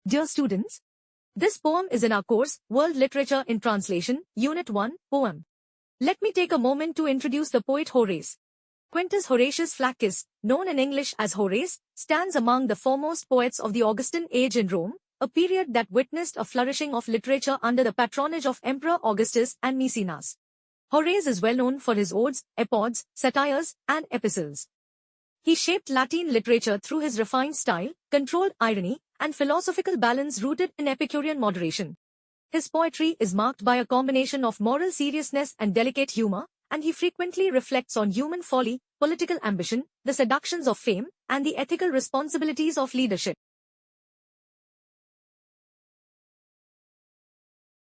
Dear students, this poem is in our course, World Literature in Translation, Unit 1, Poem. Let me take a moment to introduce the poet Horace. Quintus Horatius Flaccus, known in English as Horace, stands among the foremost poets of the Augustan age in Rome, a period that witnessed a flourishing of literature under the patronage of Emperor Augustus and Maecenas. Horace is well known for his odes, epodes, satires, and epistles. He shaped Latin literature through his refined style, controlled irony, and philosophical balance rooted in Epicurean moderation. His poetry is marked by a combination of moral seriousness and delicate humor, and he frequently reflects on human folly, political ambition, the seductions of fame, and the ethical responsibilities of leadership.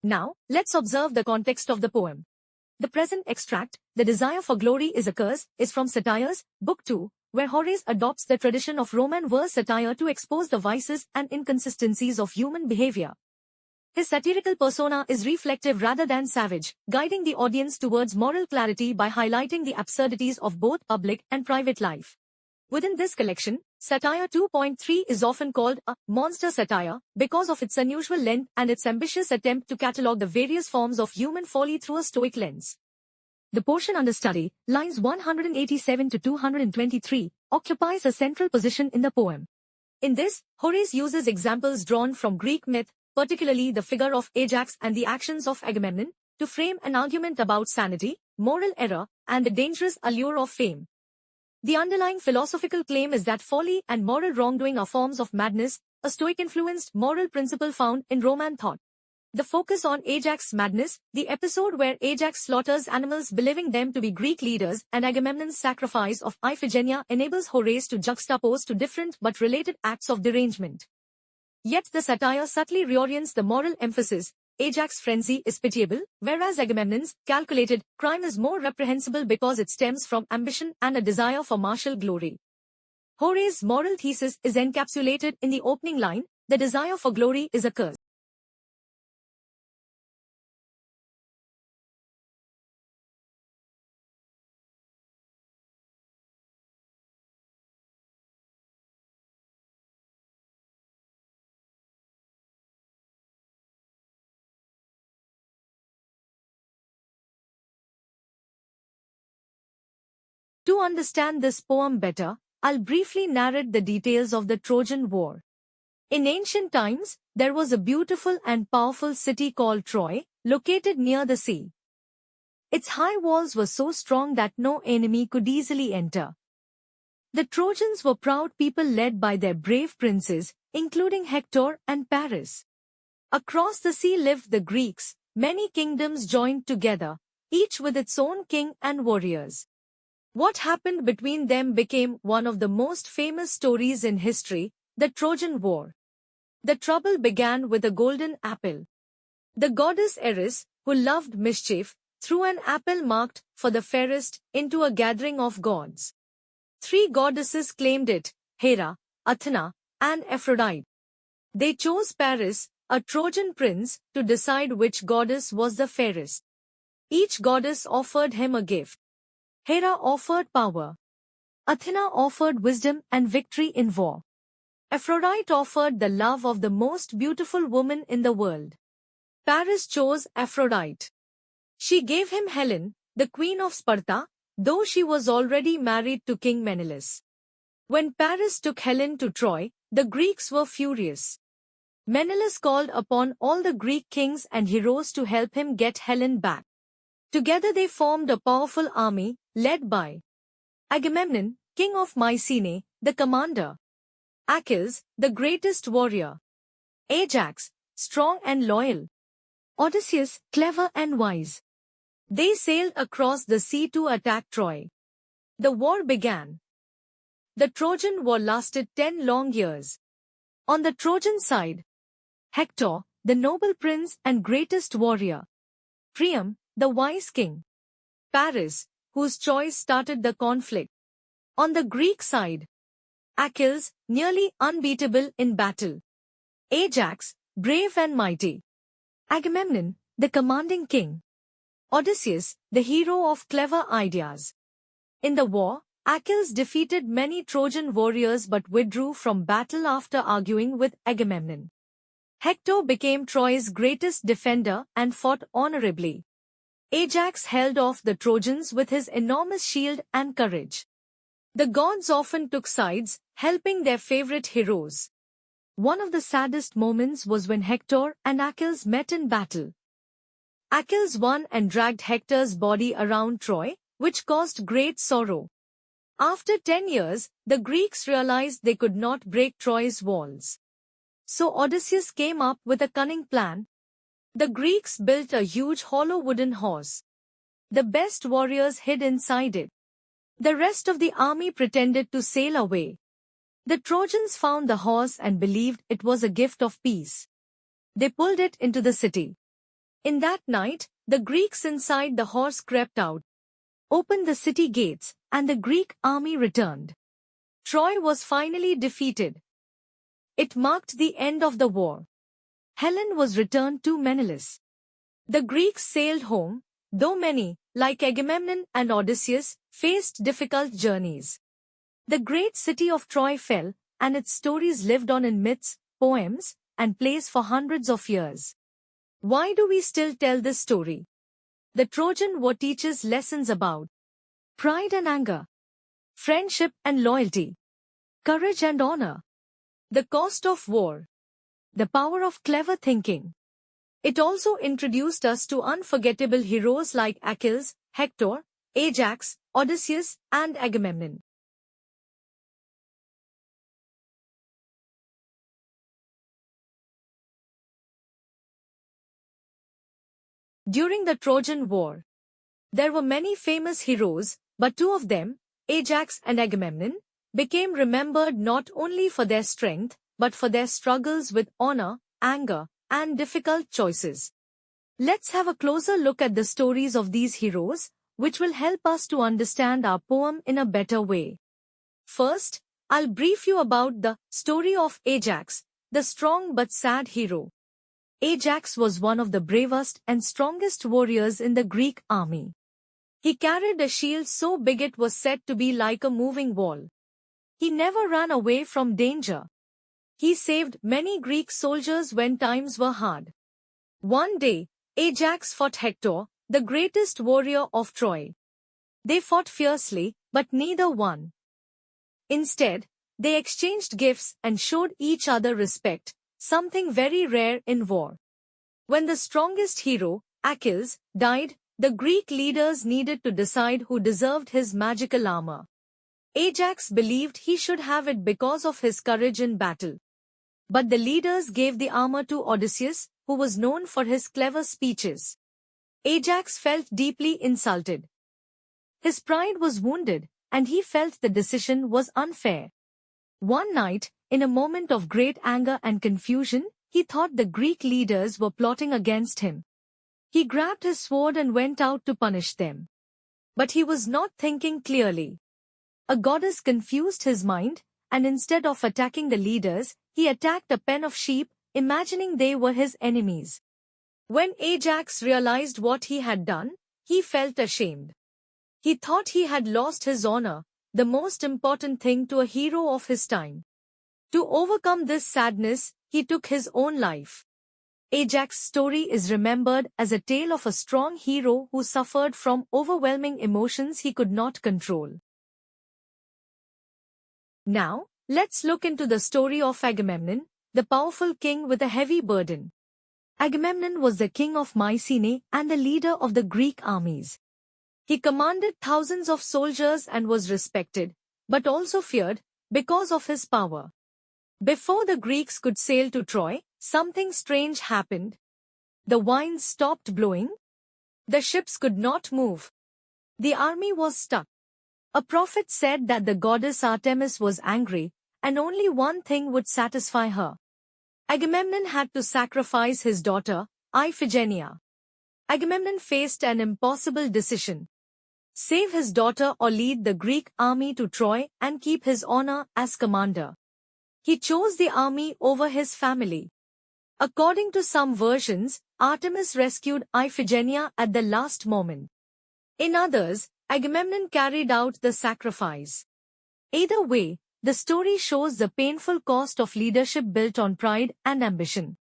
Now, let's observe the context of the poem. The present extract, "The desire for glory is a curse," is from Satires, Book 2, where Horace adopts the tradition of Roman verse satire to expose the vices and inconsistencies of human behavior. His satirical persona is reflective rather than savage, guiding the audience towards moral clarity by highlighting the absurdities of both public and private life. Within this collection, Satire 2.3 is often called a monster satire because of its unusual length and its ambitious attempt to catalogue the various forms of human folly through a Stoic lens. The portion under study, lines 187 to 223, occupies a central position in the poem. In this, Horace uses examples drawn from Greek myth, particularly the figure of Ajax and the actions of Agamemnon, to frame an argument about sanity, moral error, and the dangerous allure of fame. The underlying philosophical claim is that folly and moral wrongdoing are forms of madness, a Stoic-influenced moral principle found in Roman thought. The focus on Ajax's madness, the episode where Ajax slaughters animals believing them to be Greek leaders, and Agamemnon's sacrifice of Iphigenia enables Horace to juxtapose two different but related acts of derangement. Yet the satire subtly reorients the moral emphasis. Ajax's frenzy is pitiable, whereas Agamemnon's calculated crime is more reprehensible because it stems from ambition and a desire for martial glory. Horace's moral thesis is encapsulated in the opening line, "The desire for glory is a curse." To understand this poem better, I'll briefly narrate the details of the Trojan War. In ancient times, there was a beautiful and powerful city called Troy, located near the sea. Its high walls were so strong that no enemy could easily enter. The Trojans were proud people led by their brave princes, including Hector and Paris. Across the sea lived the Greeks, many kingdoms joined together, each with its own king and warriors. What happened between them became one of the most famous stories in history, the Trojan War. The trouble began with a golden apple. The goddess Eris, who loved mischief, threw an apple marked for the fairest into a gathering of gods. 3 goddesses claimed it: Hera, Athena, and Aphrodite. They chose Paris, a Trojan prince, to decide which goddess was the fairest. Each goddess offered him a gift. Hera offered power. Athena offered wisdom and victory in war. Aphrodite offered the love of the most beautiful woman in the world. Paris chose Aphrodite. She gave him Helen, the queen of Sparta, though she was already married to King Menelaus. When Paris took Helen to Troy, the Greeks were furious. Menelaus called upon all the Greek kings and heroes to help him get Helen back. Together they formed a powerful army, led by Agamemnon, king of Mycenae, the commander; Achilles, the greatest warrior; Ajax, strong and loyal; Odysseus, clever and wise. They sailed across the sea to attack Troy. The war began. The Trojan War lasted 10 long years. On the Trojan side, Hector, the noble prince and greatest warrior; Priam, the wise king; Paris, whose choice started the conflict. On the Greek side, Achilles, nearly unbeatable in battle; Ajax, brave and mighty; Agamemnon, the commanding king; Odysseus, the hero of clever ideas. In the war, Achilles defeated many Trojan warriors but withdrew from battle after arguing with Agamemnon. Hector became Troy's greatest defender and fought honorably. Ajax held off the Trojans with his enormous shield and courage. The gods often took sides, helping their favorite heroes. One of the saddest moments was when Hector and Achilles met in battle. Achilles won and dragged Hector's body around Troy, which caused great sorrow. After 10 years, the Greeks realized they could not break Troy's walls. So Odysseus came up with a cunning plan. The Greeks built a huge hollow wooden horse. The best warriors hid inside it. The rest of the army pretended to sail away. The Trojans found the horse and believed it was a gift of peace. They pulled it into the city. In that night, the Greeks inside the horse crept out, opened the city gates, and the Greek army returned. Troy was finally defeated. It marked the end of the war. Helen was returned to Menelaus. The Greeks sailed home, though many, like Agamemnon and Odysseus, faced difficult journeys. The great city of Troy fell, and its stories lived on in myths, poems, and plays for hundreds of years. Why do we still tell this story? The Trojan War teaches lessons about pride and anger, friendship and loyalty, courage and honor, the cost of war, the power of clever thinking. It also introduced us to unforgettable heroes like Achilles, Hector, Ajax, Odysseus, and Agamemnon. During the Trojan War, there were many famous heroes, but two of them, Ajax and Agamemnon, became remembered not only for their strength, but for their struggles with honor, anger, and difficult choices. Let's have a closer look at the stories of these heroes, which will help us to understand our poem in a better way. First, I'll brief you about the story of Ajax, the strong but sad hero. Ajax was one of the bravest and strongest warriors in the Greek army. He carried a shield so big it was said to be like a moving wall. He never ran away from danger. He saved many Greek soldiers when times were hard. One day, Ajax fought Hector, the greatest warrior of Troy. They fought fiercely, but neither won. Instead, they exchanged gifts and showed each other respect, something very rare in war. When the strongest hero, Achilles, died, the Greek leaders needed to decide who deserved his magical armor. Ajax believed he should have it because of his courage in battle. But the leaders gave the armor to Odysseus, who was known for his clever speeches. Ajax felt deeply insulted. His pride was wounded, and he felt the decision was unfair. One night, in a moment of great anger and confusion, he thought the Greek leaders were plotting against him. He grabbed his sword and went out to punish them. But he was not thinking clearly. A goddess confused his mind, and instead of attacking the leaders, he attacked a pen of sheep, imagining they were his enemies. When Ajax realized what he had done, he felt ashamed. He thought he had lost his honor, the most important thing to a hero of his time. To overcome this sadness, he took his own life. Ajax's story is remembered as a tale of a strong hero who suffered from overwhelming emotions he could not control. Now, let's look into the story of Agamemnon, the powerful king with a heavy burden. Agamemnon was the king of Mycenae and the leader of the Greek armies. He commanded thousands of soldiers and was respected, but also feared, because of his power. Before the Greeks could sail to Troy, something strange happened. The winds stopped blowing. The ships could not move. The army was stuck. A prophet said that the goddess Artemis was angry, and only one thing would satisfy her. Agamemnon had to sacrifice his daughter, Iphigenia. Agamemnon faced an impossible decision. Save his daughter or lead the Greek army to Troy and keep his honor as commander. He chose the army over his family. According to some versions, Artemis rescued Iphigenia at the last moment. In others, Agamemnon carried out the sacrifice. Either way, the story shows the painful cost of leadership built on pride and ambition.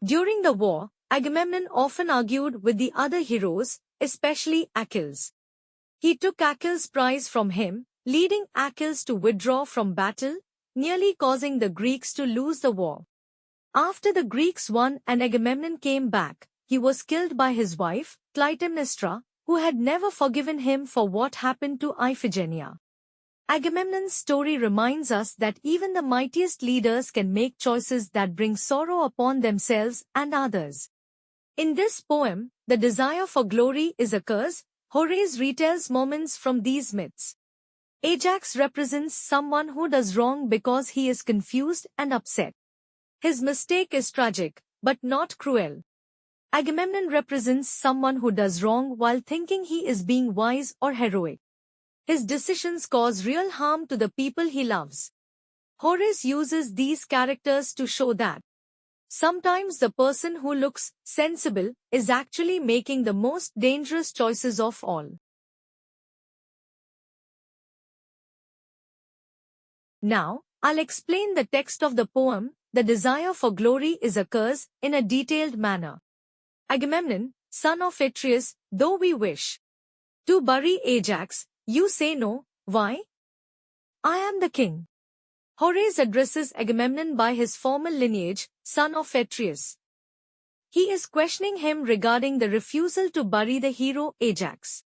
During the war, Agamemnon often argued with the other heroes, especially Achilles. He took Achilles' prize from him, leading Achilles to withdraw from battle, nearly causing the Greeks to lose the war. After the Greeks won and Agamemnon came back, he was killed by his wife, Clytemnestra, who had never forgiven him for what happened to Iphigenia. Agamemnon's story reminds us that even the mightiest leaders can make choices that bring sorrow upon themselves and others. In this poem, the desire for glory is a curse. Horace retells moments from these myths. Ajax represents someone who does wrong because he is confused and upset. His mistake is tragic, but not cruel. Agamemnon represents someone who does wrong while thinking he is being wise or heroic. His decisions cause real harm to the people he loves. Horace uses these characters to show that sometimes the person who looks sensible is actually making the most dangerous choices of all. Now, I'll explain the text of the poem, The Desire for Glory is a Curse, in a detailed manner. Agamemnon, son of Atreus, though we wish to bury Ajax, you say no, why? I am the king. Horace addresses Agamemnon by his formal lineage, son of Atreus. He is questioning him regarding the refusal to bury the hero Ajax.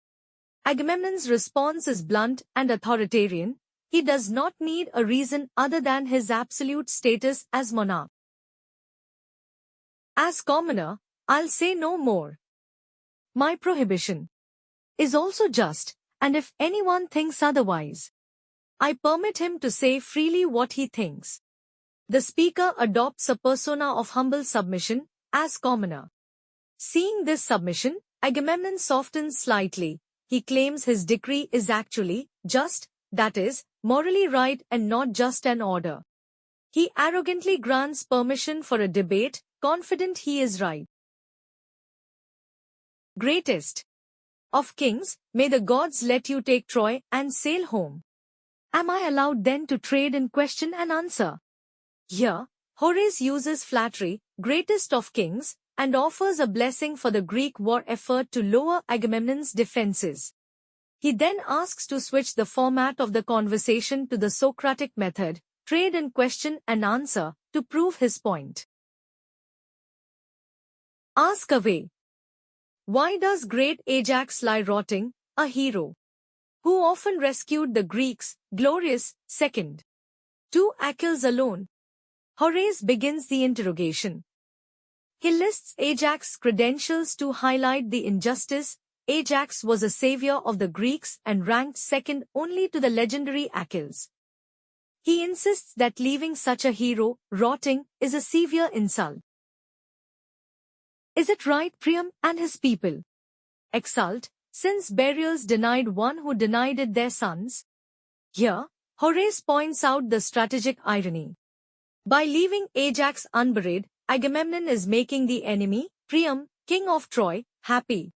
Agamemnon's response is blunt and authoritarian. He does not need a reason other than his absolute status as monarch. As commoner, I'll say no more. My prohibition is also just, and if anyone thinks otherwise, I permit him to say freely what he thinks. The speaker adopts a persona of humble submission, as commoner. Seeing this submission, Agamemnon softens slightly. He claims his decree is actually just, that is, morally right and not just an order. He arrogantly grants permission for a debate, confident he is right. Greatest of kings, may the gods let you take Troy and sail home. Am I allowed then to trade in question and answer? Here, Horace uses flattery, greatest of kings, and offers a blessing for the Greek war effort to lower Agamemnon's defenses. He then asks to switch the format of the conversation to the Socratic method, trade in question and answer, to prove his point. Ask away. Why does great Ajax lie rotting, a hero who often rescued the Greeks, glorious, second to Achilles alone? Horace begins the interrogation. He lists Ajax's credentials to highlight the injustice. Ajax was a savior of the Greeks and ranked second only to the legendary Achilles. He insists that leaving such a hero rotting is a severe insult. Is it right Priam and his people exult, since burials denied one who denied it their sons? Here, Horace points out the strategic irony. By leaving Ajax unburied, Agamemnon is making the enemy, Priam, king of Troy, happy.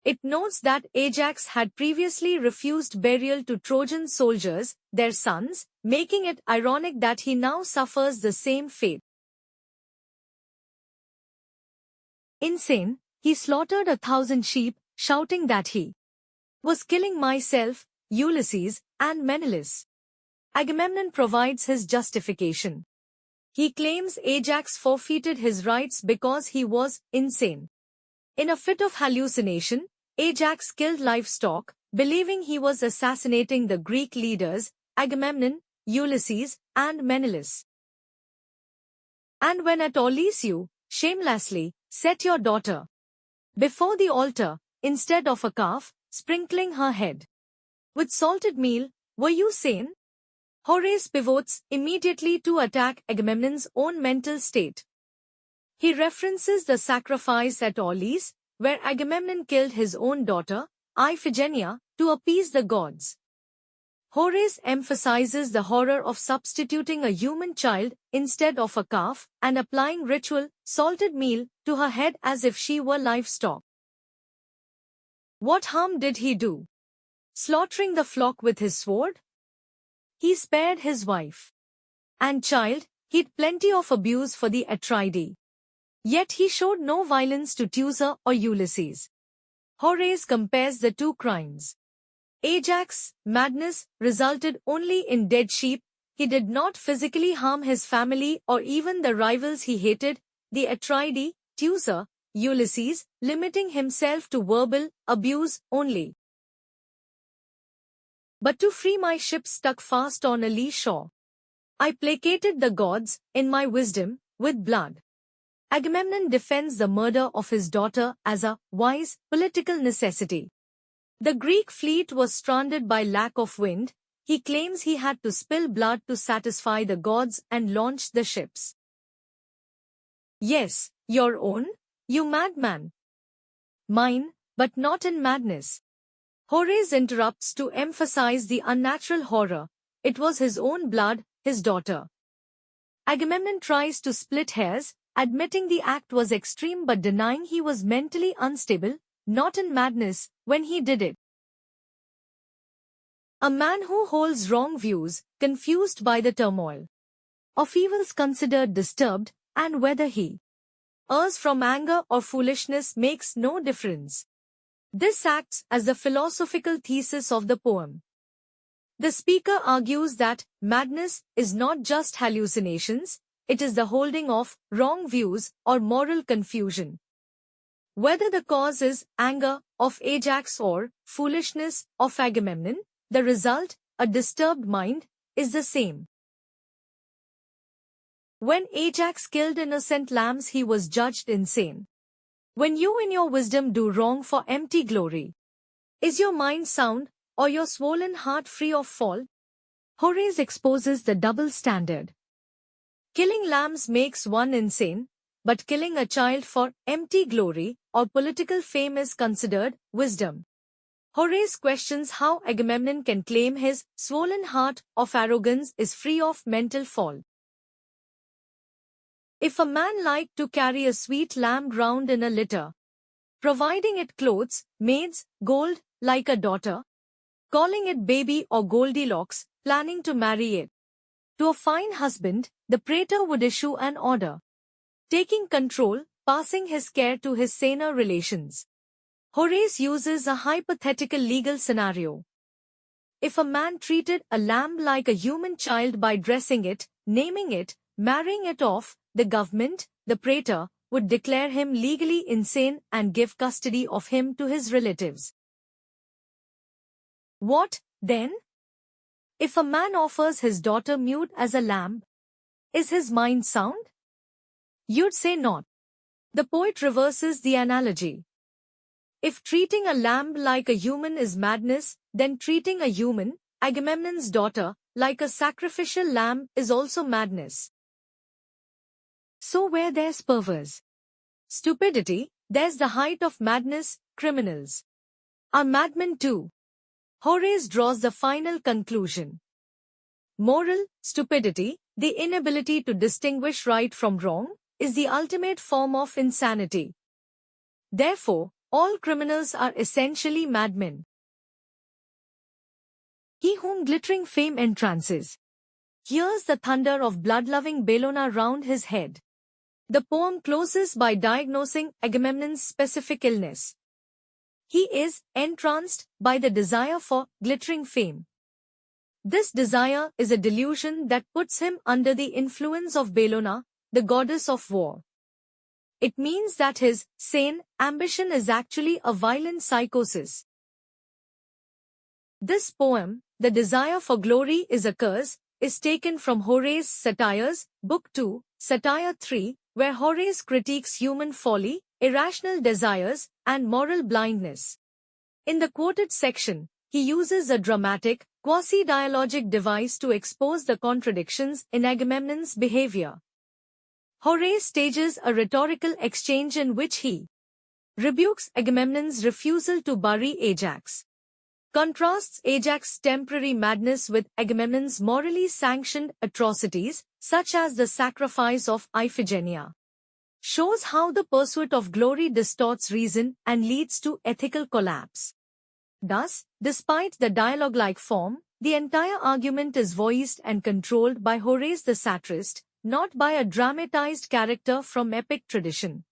It notes that Ajax had previously refused burial to Trojan soldiers, their sons, making it ironic that he now suffers the same fate. Insane, he slaughtered 1,000 sheep, shouting that he was killing myself, Ulysses, and Menelaus. Agamemnon provides his justification. He claims Ajax forfeited his rights because he was insane. In a fit of hallucination, Ajax killed livestock, believing he was assassinating the Greek leaders, Agamemnon, Ulysses, and Menelaus. And when at Aulis you, shamelessly, set your daughter before the altar, instead of a calf, sprinkling her head with salted meal, were you sane? Horace pivots immediately to attack Agamemnon's own mental state. He references the sacrifice at Aulis, where Agamemnon killed his own daughter, Iphigenia, to appease the gods. Horace emphasizes the horror of substituting a human child instead of a calf and applying ritual, salted meal, to her head as if she were livestock. What harm did he do? Slaughtering the flock with his sword? He spared his wife and child, he'd plenty of abuse for the Atridae. Yet he showed no violence to Teucer or Ulysses. Horace compares the two crimes. Ajax' madness resulted only in dead sheep. He did not physically harm his family or even the rivals he hated, the Atridae, Teucer, Ulysses, limiting himself to verbal abuse only. But to free my ship stuck fast on a lee shore, I placated the gods, in my wisdom, with blood. Agamemnon defends the murder of his daughter as a wise political necessity. The Greek fleet was stranded by lack of wind. He claims he had to spill blood to satisfy the gods and launch the ships. Yes, your own, you madman. Mine, but not in madness. Horace interrupts to emphasize the unnatural horror. It was his own blood, his daughter. Agamemnon tries to split hairs, admitting the act was extreme but denying he was mentally unstable, not in madness, when he did it. A man who holds wrong views, confused by the turmoil of evils considered disturbed, and whether he errs from anger or foolishness makes no difference. This acts as the philosophical thesis of the poem. The speaker argues that madness is not just hallucinations, it is the holding of wrong views or moral confusion. Whether the cause is anger of Ajax or foolishness of Agamemnon, the result, a disturbed mind, is the same. When Ajax killed innocent lambs, he was judged insane. When you in your wisdom do wrong for empty glory, is your mind sound or your swollen heart free of fault? Horace exposes the double standard. Killing lambs makes one insane, but killing a child for empty glory or political fame is considered wisdom. Horace questions how Agamemnon can claim his swollen heart of arrogance is free of mental fault. If a man liked to carry a sweet lamb round in a litter, providing it clothes, maids, gold, like a daughter, calling it baby or Goldilocks, planning to marry it to a fine husband, the praetor would issue an order, taking control, passing his care to his saner relations. Horace uses a hypothetical legal scenario. If a man treated a lamb like a human child by dressing it, naming it, marrying it off, the government, the praetor, would declare him legally insane and give custody of him to his relatives. What, then? If a man offers his daughter mute as a lamb, is his mind sound? You'd say not. The poet reverses the analogy. If treating a lamb like a human is madness, then treating a human, Agamemnon's daughter, like a sacrificial lamb is also madness. So where there's perverse stupidity, there's the height of madness, criminals are madmen too. Horace draws the final conclusion. Moral stupidity, the inability to distinguish right from wrong, is the ultimate form of insanity. Therefore, all criminals are essentially madmen. He whom glittering fame entrances hears the thunder of blood-loving Bellona round his head. The poem closes by diagnosing Agamemnon's specific illness. He is entranced by the desire for glittering fame. This desire is a delusion that puts him under the influence of Bellona, the goddess of war. It means that his sane ambition is actually a violent psychosis. This poem, The Desire for Glory is a Curse, is taken from Horace's Satires, Book 2, Satire 3, where Horace critiques human folly, irrational desires, and moral blindness. In the quoted section, he uses a dramatic, quasi-dialogic device to expose the contradictions in Agamemnon's behavior. Horace stages a rhetorical exchange in which he rebukes Agamemnon's refusal to bury Ajax, contrasts Ajax's temporary madness with Agamemnon's morally sanctioned atrocities, such as the sacrifice of Iphigenia, shows how the pursuit of glory distorts reason and leads to ethical collapse. Thus, despite the dialogue-like form, the entire argument is voiced and controlled by Horace the satirist, not by a dramatized character from epic tradition.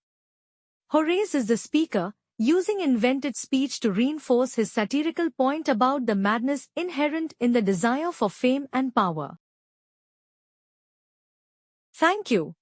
Horace is the speaker, using invented speech to reinforce his satirical point about the madness inherent in the desire for fame and power. Thank you.